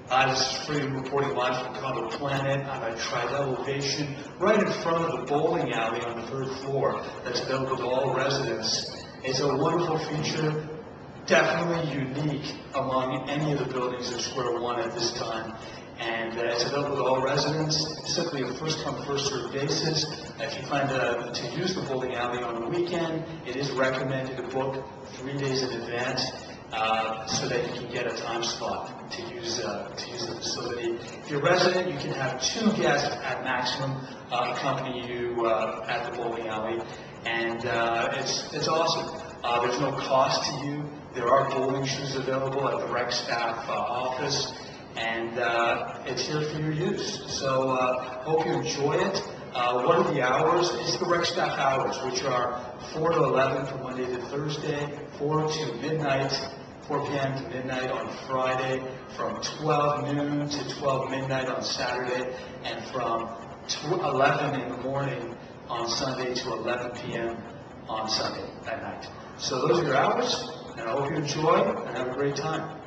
This is Freedom reporting live from Condo Planet. I'm at Tri-Elevation, right in front of the bowling alley on the 3rd floor that's available to all residents. It's a wonderful feature, definitely unique among any of the buildings at Square One at this time. And it's available to all residents, simply a first-come, first-served basis. If you plan to use the bowling alley on the weekend, it is recommended to book 3 days in advance so that you can get a time slot to use the facility. If you're a resident, you can have 2 guests at maximum accompany you at the bowling alley. And it's awesome. There's no cost to you. There are bowling shoes available at the rec staff office. And it's here for your use. So hope you enjoy it. What are the hours? It's the rec staff hours, which are 4 to 11 from Monday to Thursday, 4 to midnight, 4 p.m. to midnight on Friday, from 12 noon to 12 midnight on Saturday, and from 11 in the morning on Sunday to 11 p.m. on Sunday at night. So those are your hours, and I hope you enjoy and have a great time.